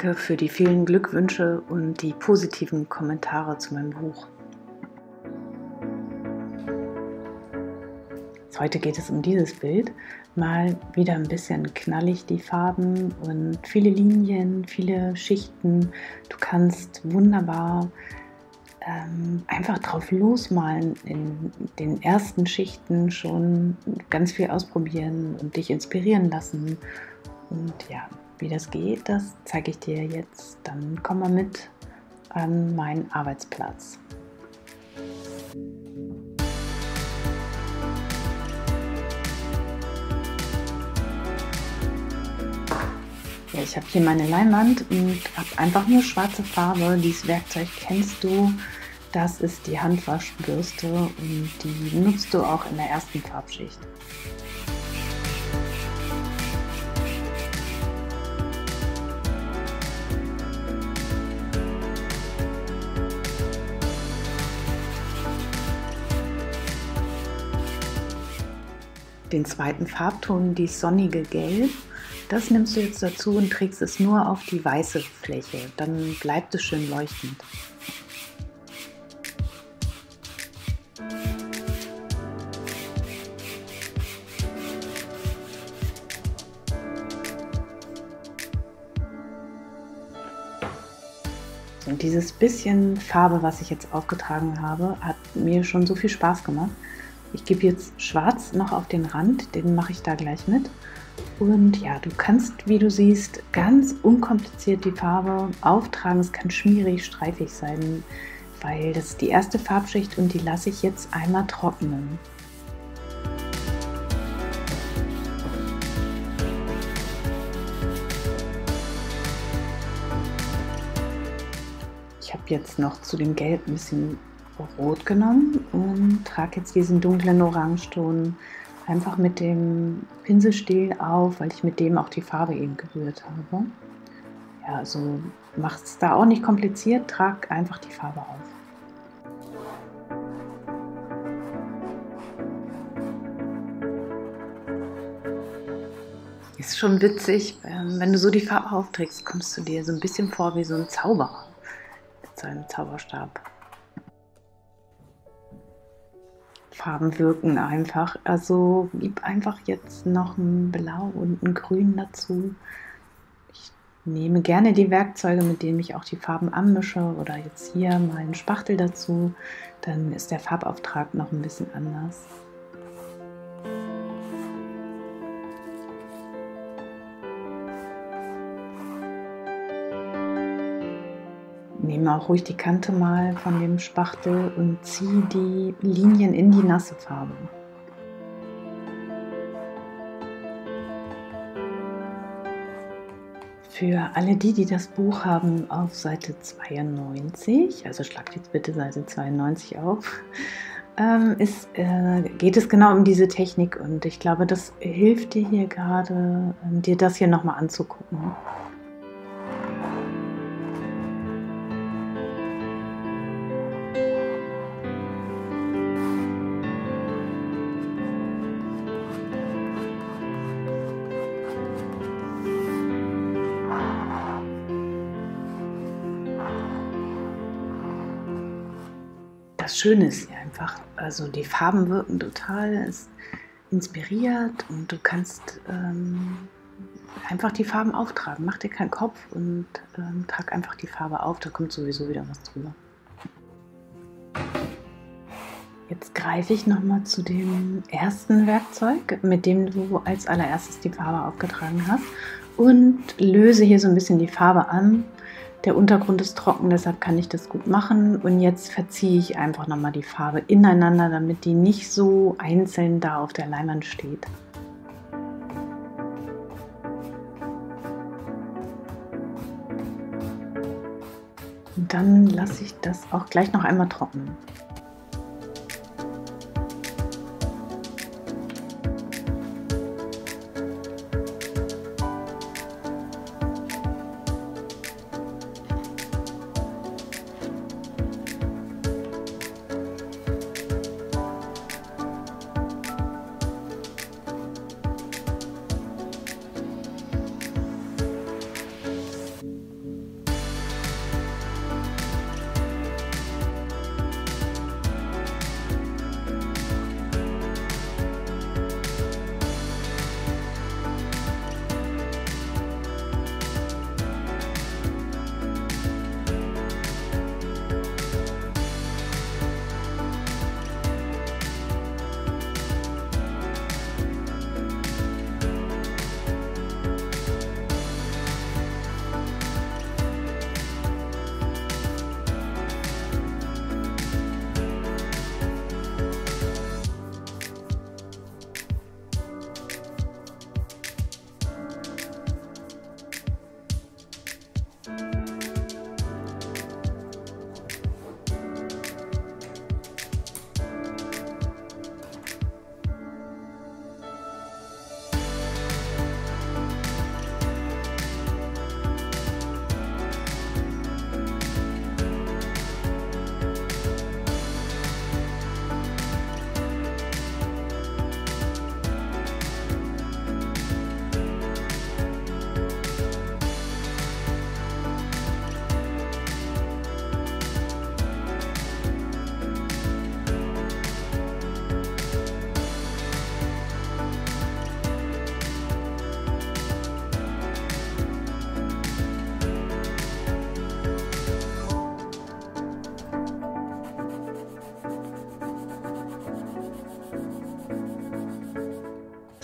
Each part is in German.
Danke für die vielen Glückwünsche und die positiven Kommentare zu meinem Buch. Heute geht es um dieses Bild. Mal wieder ein bisschen knallig die Farben und viele Linien, viele Schichten. Du kannst wunderbar einfach drauf losmalen, in den ersten Schichten schon ganz viel ausprobieren und dich inspirieren lassen. Und ja, wie das geht, das zeige ich dir jetzt. Dann komm mal mit an meinen Arbeitsplatz. Ja, ich habe hier meine Leinwand und habe einfach nur schwarze Farbe. Dieses Werkzeug kennst du. Das ist die Handwaschbürste und die nutzt du auch in der ersten Farbschicht. Den zweiten Farbton, die sonnige Gelb, das nimmst du jetzt dazu und trägst es nur auf die weiße Fläche. Dann bleibt es schön leuchtend. Und dieses bisschen Farbe, was ich jetzt aufgetragen habe, hat mir schon so viel Spaß gemacht. Ich gebe jetzt Schwarz noch auf den Rand, den mache ich da gleich mit. Und ja, du kannst, wie du siehst, ganz unkompliziert die Farbe auftragen. Es kann schmierig, streifig sein, weil das ist die erste Farbschicht und die lasse ich jetzt einmal trocknen. Ich habe jetzt noch zu dem Gelb ein bisschen Rot genommen und trage jetzt diesen dunklen Orangeton einfach mit dem Pinselstiel auf, weil ich mit dem auch die Farbe eben gerührt habe. Ja, also macht es da auch nicht kompliziert, trag einfach die Farbe auf. Ist schon witzig, wenn du so die Farbe aufträgst, kommst du dir so ein bisschen vor wie so ein Zauberer mit seinem Zauberstab. Farben wirken einfach, also gib einfach jetzt noch ein Blau und ein Grün dazu. Ich nehme gerne die Werkzeuge, mit denen ich auch die Farben anmische, oder jetzt hier mal einen Spachtel dazu, dann ist der Farbauftrag noch ein bisschen anders. Nehme auch ruhig die Kante mal von dem Spachtel und ziehe die Linien in die nasse Farbe. Für alle die das Buch haben, auf Seite 92, also schlagt jetzt bitte Seite 92 auf, geht es genau um diese Technik und ich glaube, das hilft dir hier gerade, dir das hier nochmal anzugucken. Das Schöne ist hier einfach, also die Farben wirken total, es inspiriert und du kannst einfach die Farben auftragen. Mach dir keinen Kopf und trag einfach die Farbe auf, da kommt sowieso wieder was drüber. Jetzt greife ich nochmal zu dem ersten Werkzeug, mit dem du als allererstes die Farbe aufgetragen hast und löse hier so ein bisschen die Farbe an. Der Untergrund ist trocken, deshalb kann ich das gut machen und jetzt verziehe ich einfach nochmal die Farbe ineinander, damit die nicht so einzeln da auf der Leinwand steht. Und dann lasse ich das auch gleich noch einmal trocknen.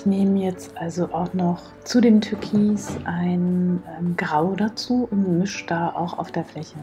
Ich nehme jetzt also auch noch zu dem Türkis ein Grau dazu und mische da auch auf der Fläche.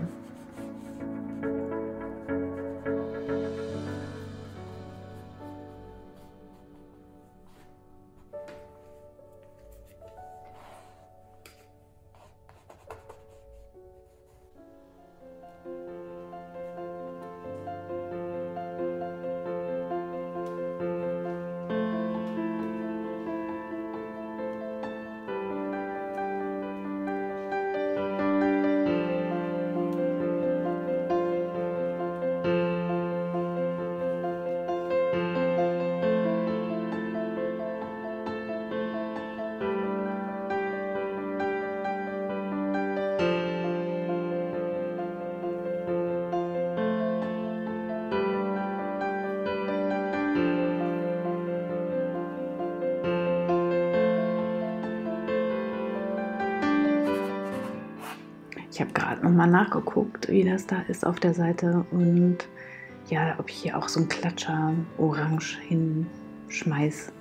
Ich habe gerade noch mal nachgeguckt, wie das da ist auf der Seite und ja, ob ich hier auch so einen Klatscher orange hinschmeiß.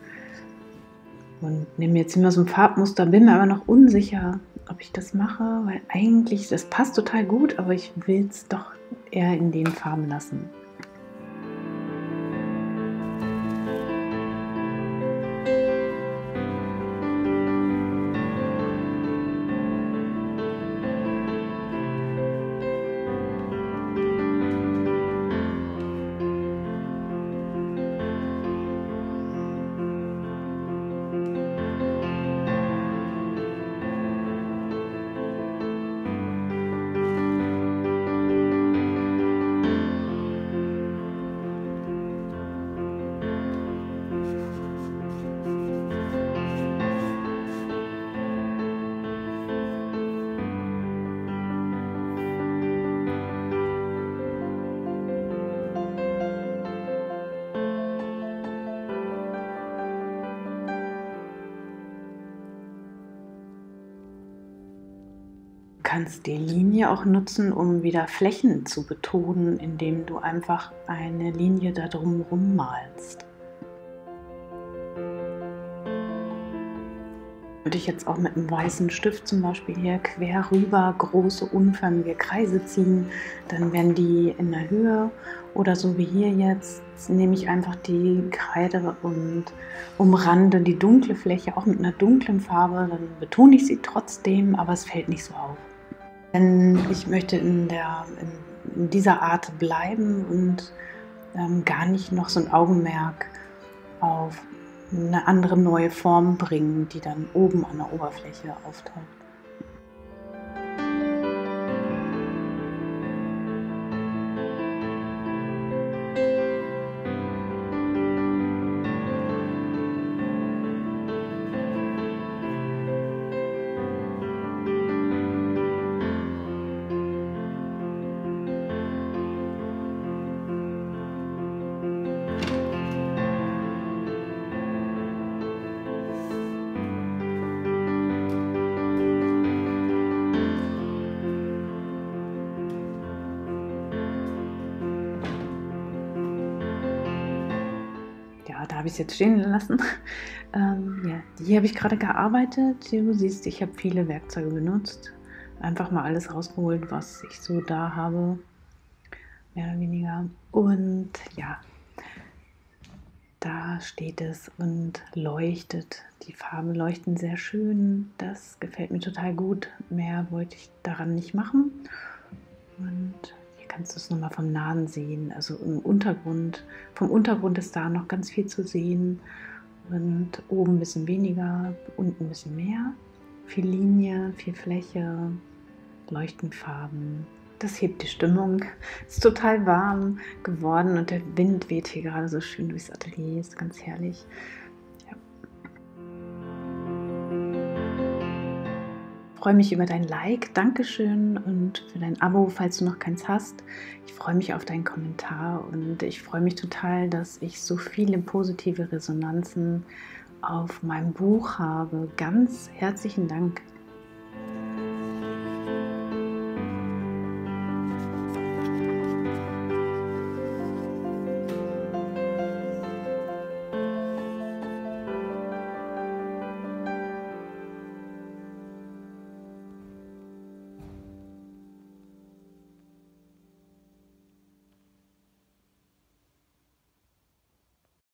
Und nehme jetzt immer so ein Farbmuster, bin mir aber noch unsicher, ob ich das mache, weil eigentlich, das passt total gut, aber ich will es doch eher in den Farben lassen. Du kannst die Linie auch nutzen, um wieder Flächen zu betonen, indem du einfach eine Linie da drumherum malst. Würde ich jetzt auch mit einem weißen Stift zum Beispiel hier quer rüber große unförmige Kreise ziehen, dann werden die in der Höhe oder so wie hier jetzt, nehme ich einfach die Kreide und umrande die dunkle Fläche auch mit einer dunklen Farbe, dann betone ich sie trotzdem, aber es fällt nicht so auf. Denn ich möchte in dieser Art bleiben und gar nicht noch so ein Augenmerk auf eine andere neue Form bringen, die dann oben an der Oberfläche auftaucht. Ja, da habe ich es jetzt stehen lassen. Ja, hier habe ich gerade gearbeitet. Du siehst, ich habe viele Werkzeuge benutzt. Einfach mal alles rausgeholt, was ich so da habe. Mehr oder weniger. Und ja, da steht es und leuchtet. Die Farben leuchten sehr schön. Das gefällt mir total gut. Mehr wollte ich daran nicht machen. Und hier kannst du es nochmal vom Nahen sehen. Also im Untergrund, vom Untergrund ist da noch ganz viel zu sehen. Und oben ein bisschen weniger, unten ein bisschen mehr. Viel Linie, viel Fläche, leuchtend Farben. Das hebt die Stimmung. Es ist total warm geworden und der Wind weht hier gerade so schön durchs Atelier. Ist ganz herrlich. Ja. Ich freue mich über dein Like, Dankeschön und für dein Abo, falls du noch keins hast. Ich freue mich auf deinen Kommentar und ich freue mich total, dass ich so viele positive Resonanzen auf meinem Buch habe. Ganz herzlichen Dank.